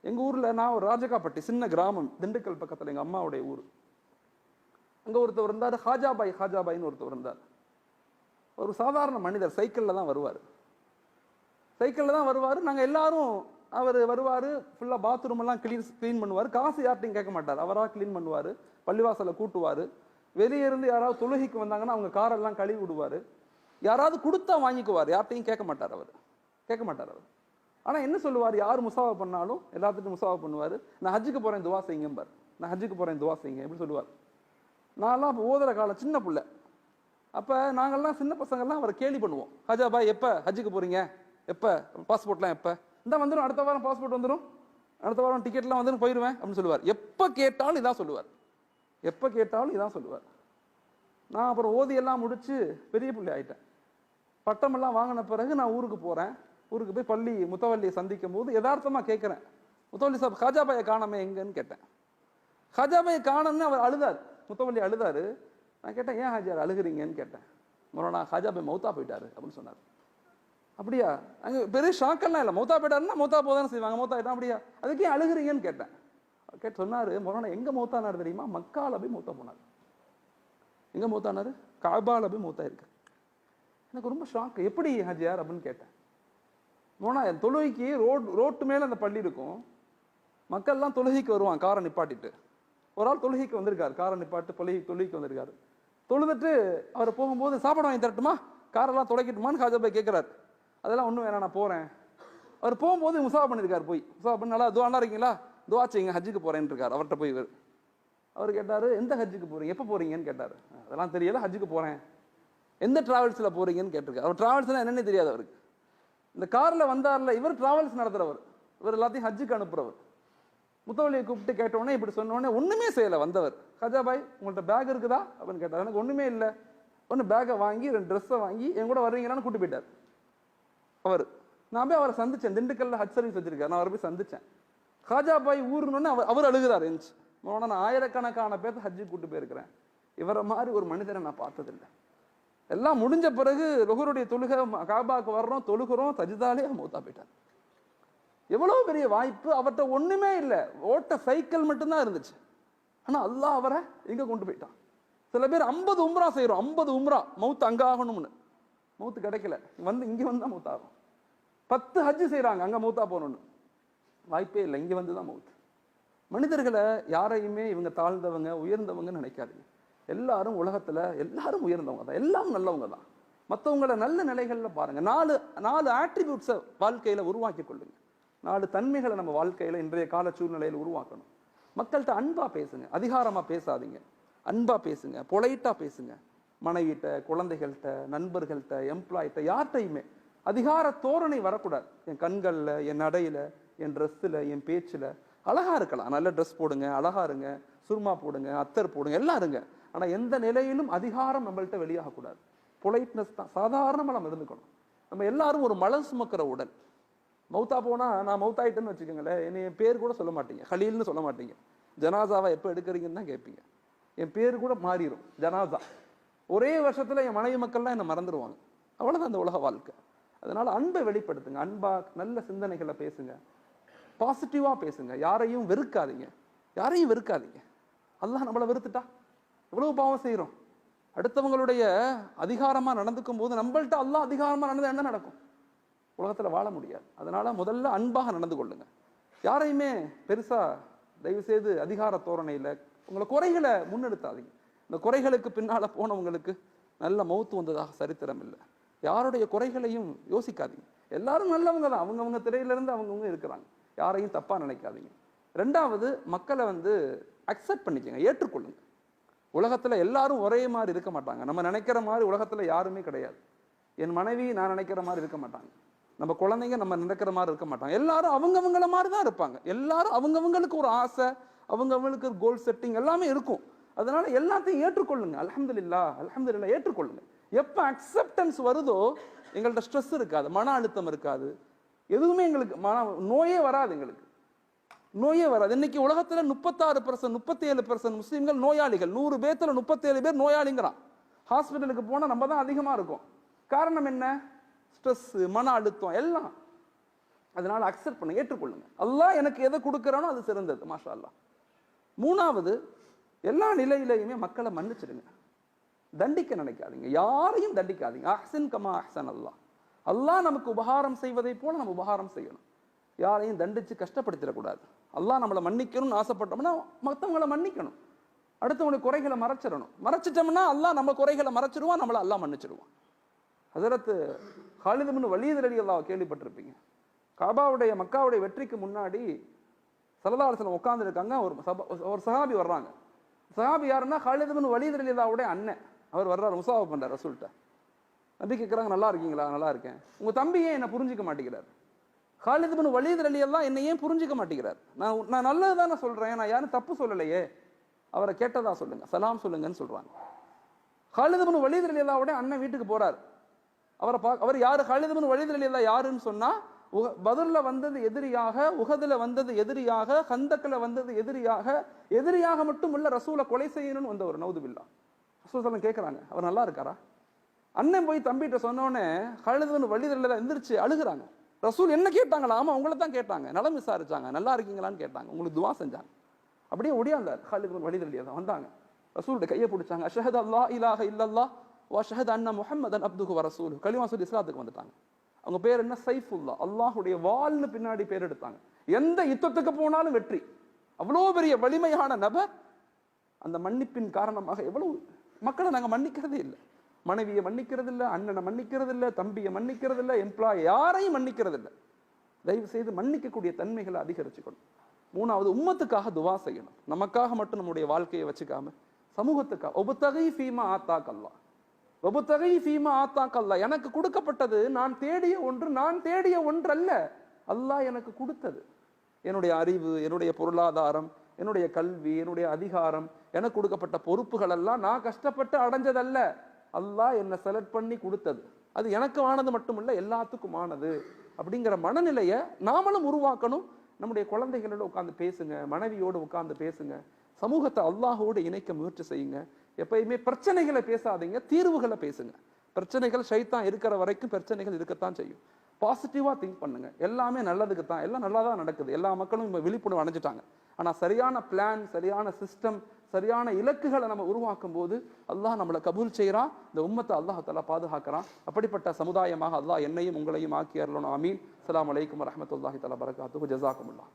எங்கள் ஊரில் நான் ஒரு ராஜகாப்பட்டி சின்ன கிராமம், திண்டுக்கல் பக்கத்தில் எங்கள் அம்மாவுடைய ஊர். அங்கே ஒருத்தர் இருந்தார், ஹாஜாபாயின்னு ஒருத்தர் இருந்தார். ஒரு சாதாரண மனிதர், சைக்கிளில் தான் வருவார். நாங்கள் எல்லாரும் அவர் வருவார், ஃபுல்லாக பாத்ரூம் எல்லாம் க்ளீன் பண்ணுவார். காசு யார்ட்டையும் கேட்க மாட்டார், அவராக க்ளீன் பண்ணுவார். பள்ளிவாசலை கூட்டுவார். வெளியே இருந்து யாராவது தொழுகைக்கு வந்தாங்கன்னா அவங்க காரெல்லாம் கழுவி விடுவார். யாராவது கொடுத்தா வாங்கிக்குவார், யார்ட்டையும் கேட்க மாட்டார் அவர். ஆனால் என்ன சொல்லுவார், யார் முசாவா பண்ணாலும் எல்லாத்துக்கும் முசாவா பண்ணுவார். நான் ஹஜ்ஜுக்கு போகிறேன் துவா செய்யுங்கம்பார். எப்படி சொல்லுவார். நான்லாம் அப்போ ஓதுற காலம், சின்ன பிள்ளை. அப்போ நாங்கள்லாம் சின்ன பசங்கள்லாம் அவரை கேலி பண்ணுவோம். ஹஜா பாய் எப்போ ஹஜ்ஜுக்கு போகிறீங்க, எப்போ பாஸ்போர்ட்லாம் எப்போ, இந்த வந்துடும், அடுத்த வாரம் பாஸ்போர்ட் வந்துடும், அடுத்த வாரம் டிக்கெட்லாம் வந்துடும், போயிடுவேன் அப்படின்னு சொல்லுவார். எப்போ கேட்டாலும் இதான் சொல்லுவார். நான் அப்புறம் ஓதியெல்லாம் முடிச்சு பெரிய பிள்ளை ஆயிட்டேன். பட்டமெல்லாம் வாங்கின பிறகு நான் ஊருக்கு போகிறேன். ஊருக்கு போய் முத்தவல்லியை சந்திக்கும் போது யதார்த்தமாக கேட்குறேன், முத்தவல்லி சாப் ஹாஜாபாயை காணாமே எங்கன்னு கேட்டேன். ஹாஜாபாயை காணன்னு அவர் அழுதார், முத்தவல்லி அழுதாரு. நான் கேட்டேன், ஏன் ஹாஜியார் அழுகிறீங்கன்னு கேட்டேன். மொரோனா ஹாஜாபாய் மௌத்தா போயிட்டாரு அப்படின்னு சொன்னார். அப்படியா? அங்கே பெரிய ஷாக்கெல்லாம் இல்லை. மௌத்தா போயிட்டாருன்னா மௌத்தா போதானே செய்வாங்க, மௌத்தா ஆயிட்டா அப்படியா, அதுக்கு ஏன் அழுகிறீங்கன்னு கேட்டேன். சொன்னார், மொரோனா எங்கே மௌத்தானார் தெரியுமா, மக்கால போய் மௌத்தா போனார். எங்கே மௌத்தானார்? காபால போய் மௌத்தா இருக்கு. எனக்கு ரொம்ப ஷாக்கு. எப்படி ஹாஜியார் அப்படின்னு கேட்டேன். மோனா தொழுகைக்கு ரோட்டு மேலே அந்த பள்ளி இருக்கும். மக்கள்லாம் தொழுகைக்கு வருவான் காரை நிப்பாட்டிட்டு. ஒரு ஆள் தொழுகைக்கு வந்திருக்காரு, காரை நிப்பாட்டு தொழுகைக்கு வந்திருக்காரு. தொழுதுட்டு அவர் போகும்போது சாப்பாடு வாங்கி தரட்டுமா, காரெல்லாம் துடைக்கட்டுமான்னு ஹாஜாபாய் கேட்குறாரு. அதெல்லாம் ஒன்றும் வேணாம், நான் போகிறேன். அவர் போகும்போது முசாவா பண்ணியிருக்காரு. முசாவா பண்ணி நல்லா துவா இருக்கீங்களா, துவா செய்யுங்க, ஹஜ்ஜுக்கு போகிறேன்னு இருக்கார். அவர்கிட்ட போய் அவர் கேட்டார், எந்த ஹஜ்ஜுக்கு போகிறீங்க, எப்போ போகிறீங்கன்னு கேட்டார். அதெல்லாம் தெரியல, ஹஜ்ஜுக்கு போகிறேன். எந்த டிராவல்ஸில் போகிறீங்கன்னு கேட்டிருக்காரு. அவர் டிராவல்ஸ்லாம் என்னென்னு தெரியாது அவருக்கு. இந்த காரில் வந்தார்ல, இவர் டிராவல்ஸ் நடத்துகிறவர், இவர் எல்லாத்தையும் ஹஜ்ஜுக்கு அனுப்புகிறவர். முத்தவல்லியை கூப்பிட்டு கேட்டவுடனே இப்படி சொன்னோடனே ஒன்றுமே செய்யலை வந்தவர். ஹாஜாபாய் உங்கள்கிட்ட பேக் இருக்குதா அப்படின்னு கேட்டார். எனக்கு ஒன்றுமே இல்லை. ஒன்று பேக்கை வாங்கி 2 ட்ரெஸ்ஸை வாங்கி என் கூட வருவீங்களான்னு கூப்பிட்டு போயிட்டார் அவர். நான் போய் அவரை சந்தித்தேன். திண்டுக்கல்ல ஹஜ் சர்வீஸ் வச்சிருக்காரு, நான் அவரை போய் சந்தித்தேன். ஹாஜாபாய் ஊருன்னு அவர் அழுகிறார். இருந்துச்சு, நான் ஆயிரக்கணக்கான பேர்த்து ஹஜ்ஜுக்கு கூப்பிட்டு போயிருக்கிறேன், இவரை மாதிரி ஒரு மனிதரை நான் பார்த்ததில்லை. எல்லாம் முடிஞ்ச பிறகு லுஹருடைய தொழுகை, காபாக்கு வர்றோம், தொழுகிறோம், தஜ்தாலே மௌத்தா போயிட்டார். எவ்வளவு பெரிய வாய்ப்பு. அவர்கிட்ட ஒண்ணுமே இல்லை, ஓட்ட சைக்கிள் மட்டும்தான் இருந்துச்சு. ஆனா அல்லாஹ் அவரை எங்க கொண்டு போயிட்டான். சில பேர் 50 உம்ரா செய்யறோம், 50 உம்ரா, மவுத்து அங்க ஆகணும்னு. மவுத்து கிடைக்கல, இங்க வந்து தான் மவுத் ஆகும். 10 ஹஜ்ஜு செய்யறாங்க, அங்க மவுத்தா போகணும்னு. வாய்ப்பே இல்லை, இங்க வந்து தான் மவுத்து. மனிதர்களை யாரையுமே இவங்க தாழ்ந்தவங்க உயர்ந்தவங்கன்னு நினைக்காதீங்க. எல்லாரும் உலகத்துல எல்லாரும் உயர்ந்தவங்க தான், எல்லாம் நல்லவங்க தான். மற்றவங்கள நல்ல நிலைகள்ல பாருங்க. 4 ஆட்ரிபியூட்ஸை வாழ்க்கையில உருவாக்கி கொள்ளுங்க. 4 தன்மைகளை நம்ம வாழ்க்கையில இன்றைய கால சூழ்நிலையில் உருவாக்கணும். மக்கள்கிட்ட அன்பா பேசுங்க, அதிகாரமா பேசாதீங்க. அன்பா பேசுங்க, பொலைட்டா பேசுங்க. மனைவிட்ட, குழந்தைகள்கிட்ட, நண்பர்கள்ட்ட, எம்ப்ளாய்கிட்ட, யார்கிட்டையுமே அதிகார தோரணை வரக்கூடாது. என் கண்கள்ல, என் நடையில, என் ட்ரெஸ்ஸில், என் பேச்சில் அழகா இருக்கலாம். நல்ல ட்ரெஸ் போடுங்க, அழகா இருங்க, சுருமா போடுங்க, அத்தர் போடுங்க, எல்லாம் இருங்க. ஆனா எந்த நிலையிலும் அதிகாரம் நம்மள்கிட்ட வெளியாகக்கூடாது. பொலைட்னஸ் தான், சாதாரணமாக நம்ம இருந்துக்கணும். நம்ம எல்லாரும் ஒரு மலம் சுமக்கிற உடல். மௌத்தா போனா நான் மௌத்தாயிட்டேன்னு வச்சுக்கோங்களேன், என்னை என் பேர் கூட சொல்ல மாட்டீங்க, ஹலீல்னு சொல்ல மாட்டீங்க. ஜனாசாவை எப்போ எடுக்கிறீங்கன்னு தான் கேட்பீங்க. என் பேர் கூட மாறிடும், ஜனாசா. ஒரே வருஷத்துல என் மனைவி மக்கள்லாம் என்னை மறந்துடுவாங்க. அவ்வளோதான் அந்த உலக வாழ்க்கை. அதனால அன்பை வெளிப்படுத்துங்க, அன்பா நல்ல சிந்தனைகளை பேசுங்க, பாசிட்டிவா பேசுங்க. யாரையும் வெறுக்காதீங்க. அல்லாஹ் நம்மளை வெறுத்துட்டா எவ்வளவு பாவம் செய்யறோம். அடுத்தவங்களுடைய அதிகாரமா நடந்துக்கும் போது நம்மள்ட்ட அல்லாஹ் அதிகாரமா நடந்தா என்ன நடக்கும்? உலகத்துல வாழ முடியாது. அதனால முதல்ல அன்பாக நடந்து கொள்ளுங்க. யாரையுமே பெருசா தயவு செய்து அதிகார தோரணையில உங்களை குறைகளை முன்னெடுத்தாதீங்க. இந்த குறைகளுக்கு பின்னால போனவங்களுக்கு நல்ல மௌத்து வந்ததாக சரித்திரம் இல்லை. யாருடைய குறைகளையும் யோசிக்காதீங்க. எல்லாரும் நல்லவங்க தான், அவங்கவுங்க திரையிலிருந்து அவங்கவுங்க இருக்கிறாங்க. யாரையும் தப்பா நினைக்காதீங்க. 2வது, மக்களை அக்செப்ட் பண்ணிக்கங்க, ஏற்றுக்கொள்ளுங்க. உலகத்துல எல்லாரும் ஒரே மாதிரி இருக்க மாட்டாங்க. நம்ம நினைக்கிற மாதிரி உலகத்துல யாருமே கிடையாது. என் மனைவி நான் நினைக்கிற மாதிரி இருக்க மாட்டாங்க, நம்ம குழந்தைங்க நம்ம நினைக்கிற மாதிரி இருக்க மாட்டாங்க. எல்லாரும் அவங்கவங்கள மாதிரி தான் இருப்பாங்க. எல்லாரும் அவங்கவங்களுக்கு ஒரு ஆசை, அவங்கவங்களுக்கு ஒரு கோல் செட்டிங் எல்லாமே இருக்கும். அதனால எல்லாத்தையும் ஏற்றுக்கொள்ளுங்க. அல்ஹம்துலில்லாஹ் ஏற்றுக்கொள்ளுங்க. எப்ப அக்செப்டன்ஸ் வருதோ எங்கள்கிட்ட ஸ்ட்ரெஸ் இருக்காது, மன அழுத்தம் இருக்காது, எதுவுமே எங்களுக்கு நோயே வராது. எங்களுக்கு நோயே வராது. இன்னைக்கு உலகத்துல 36%, 37% முஸ்லிம்கள் நோயாளிகள். 100 பேர்த்துல 37 பேர் நோயாளிங்கிறான். ஹாஸ்பிட்டலுக்கு போனா நம்ம தான் அதிகமா இருக்கும். காரணம் என்ன? ஸ்ட்ரெஸ், மன அழுத்தம் எல்லாம். அதனால அக்செப்ட் பண்ண, ஏற்றுக்கொள்ளுங்க. அல்லாஹ் எனக்கு எதை கொடுக்குறானோ அது சிறந்தது. மாஷா அல்லாஹ். மூணாவது, எல்லா நிலையிலையுமே மக்களை மன்னிச்சிடுங்க. தண்டிக்க நினைக்காதீங்க, யாரையும் தண்டிக்காதீங்க. அஹ்சன் கமா அஹ்சன் அல்லாஹ். அல்லாஹ் நமக்கு உபகாரம் செய்வதை போல நம்ம உபகாரம் செய்யணும். யாரையும் தண்டிச்சு கஷ்டப்படுத்திடக்கூடாது. அல்லாஹ் நம்மளை மன்னிக்கணும்னு ஆசைப்பட்டோம்னா மற்றவங்களை மன்னிக்கணும். அடுத்தவங்களுடைய குறைகளை மறைச்சிடணும். மறைச்சிட்டோம்னா அல்லாஹ் நம்ம குறைகளை மறைச்சிடுவான், நம்மளை அல்லாஹ் மன்னிச்சிடுவான். ஹஸரத் காலித் இப்னு வலீத் ரலியல்லாஹு கேள்விப்பட்டிருப்பீங்க. காபாவுடைய மக்காவுடைய வெற்றிக்கு முன்னாடி ஸல்லல்லாஹு அலைஹி வஸல்லம் உட்கார்ந்து இருக்காங்க. ஒரு சஹாபி வர்றாங்க. சஹாபி யாருன்னா காலித் இப்னு வலீத் ரலியல்லாஹுடைய அண்ணன். அவர் வர்றாரு, முசாஃபா பண்றார் ரசூல்கிட்ட. நபி கேட்குறாங்க, நல்லா இருக்கீங்களா? நல்லா இருக்கேன். உங்க தம்பி ஏன் என்ன புரிஞ்சிக்க மாட்டேங்கிறார்? காலித் இப்னு வலீத் ரலியல்லாஹு என்னை ஏன் புரிஞ்சிக்க மாட்டேங்கிறார்? நான் நல்லது தானே சொல்றேன், நான் யாரும் தப்பு சொல்லலையே. அவரை கேட்டதா சொல்லுங்க, சலாம் சொல்லுங்கன்னு சொல்றாங்க. காலித் இப்னு வலீத் ரலியல்லாஹுடைய அண்ணன் வீட்டுக்கு போறார். அவர் யாரு? காலித் இப்னு வலீத் ரலியல்லாஹு யாருன்னு சொன்னா, பத்ர்ல வந்தது எதிரியாக, உஹதுல வந்தது எதிரியாக, கந்தக்ல வந்தது எதிரியாக, எதிரியாக மட்டும் இல்ல ரசூலை கொலை செய்யணும்னு வந்த ஒரு நௌதுபில்லா. ரசூல் ஸல்லல்லாஹு கேட்கறாங்க, அவர் நல்லா இருக்காரா? அண்ணன் போய் தம்பிகிட்ட சொன்னோடனே காலித் இப்னு வலீத் ரலியல்லாஹு எந்திரிச்சு அழுகுறாங்க. ரசூல் என்ன கேட்டாங்களா? ஆமா, உங்களை தான் கேட்டாங்க. நலம் விசாரிச்சாங்க, நல்லா இருக்கீங்களான்னு கேட்டாங்க, உங்களுக்கு துவா செஞ்சாங்க. அப்படியே ஒடியாந்தார் காலித் இப்னு வலீத் ரலியல்லாஹு. வந்தாங்க, ரசூலுடைய கையை பிடிச்சாங்க. அஷ்ஹது அல்லா இலாஹ இல்லல்லாஹ் வ அஷ்ஹது அன்ன முஹம்மதன் அப்துஹு வ ரசூலுஹு. கலிமா சொல்லி இஸ்லாத்துக்கு வந்துட்டாங்க. அவங்க பேர் என்ன? சைஃபுல்லா, அல்லாஹுடைய வாள்னு பின்னாடி பேர் எடுத்தாங்க. எந்த யுத்தத்துக்கு போனாலும் வெற்றி. அவ்வளோ பெரிய வலிமையான நபர். அந்த மன்னிப்பின் காரணமாக எவ்வளவு மக்களை நாங்கள் மன்னிக்கிறதே இல்லை. மனைவியை மன்னிக்கிறது இல்லை, அண்ணனை மன்னிக்கிறது இல்லை, தம்பியை மன்னிக்கிறது இல்லை, எம்ப்ளாய் யாரையும் மன்னிக்கிறது இல்லை. தயவு செய்து மன்னிக்கக்கூடிய தன்மைகளை அதிகரிச்சுக்கணும். மூணாவது, உம்மத்துக்காக துவா செய்யணும். நமக்காக மட்டும் நம்முடைய வாழ்க்கையை வச்சுக்காம சமூகத்துக்காக. ஒபுத்தகை ஃபீமா ஆத்தாக்கல்லா, ஒபுத்தகை ஃபீமா ஆத்தாக்கல்லா. எனக்கு கொடுக்கப்பட்டது நான் தேடிய ஒன்று, நான் தேடிய ஒன்று அல்ல, அல்லாஹ் எனக்கு கொடுத்தது. என்னுடைய அறிவு, என்னுடைய பொருளாதாரம், என்னுடைய கல்வி, என்னுடைய அதிகாரம், எனக்கு கொடுக்கப்பட்ட பொறுப்புகள் எல்லாம் நான் கஷ்டப்பட்டு அடைஞ்சதல்ல, அல்லாஹ் என்னை செலக்ட் பண்ணி கொடுத்தது. அது எனக்கு ஆனது மட்டுமல்ல, எல்லாத்துக்கும் ஆனது. அப்படிங்கிற மனநிலையை நாமளும் உருவாக்கணும். நம்முடைய குழந்தைகளோட உட்காந்து பேசுங்க, மனைவியோடு உட்கார்ந்து பேசுங்க, சமூகத்தை அல்லாஹோடு இணைக்க முயற்சி செய்யுங்க. எப்பயுமே பிரச்சனைகளை பேசாதீங்க, தீர்வுகளை பேசுங்க. பிரச்சனைகள் ஷைத்தான் இருக்கிற வரைக்கும் பிரச்சனைகள் இருக்கத்தான் செய்யும். பாசிட்டிவா திங்க் பண்ணுங்க. எல்லாமே நல்லதுக்கு தான், எல்லாம் நல்லா தான் நடக்குது. எல்லா மக்களும் இப்போ விழிப்புணர்வு அடைஞ்சிட்டாங்க. ஆனால் சரியான பிளான், சரியான சிஸ்டம், சரியான இலக்குகளை நம்ம உருவாக்கும் போது அல்லாஹ் நம்மளை கபூல் செய்கிறான். இந்த உம்மத்தை அல்லாஹ் தஆலா பாதுகாக்கிறான். அப்படிப்பட்ட சமுதாயமாக அல்லாஹ் என்னையும் உங்களையும் ஆக்கி அருளணும். ஆமீன். அஸ்ஸலாமு அலைக்கும் வரஹ்மத்துல்லாஹி தஆலா பரகாத்துஹு. ஜஸாக்குமுல்லாஹ்.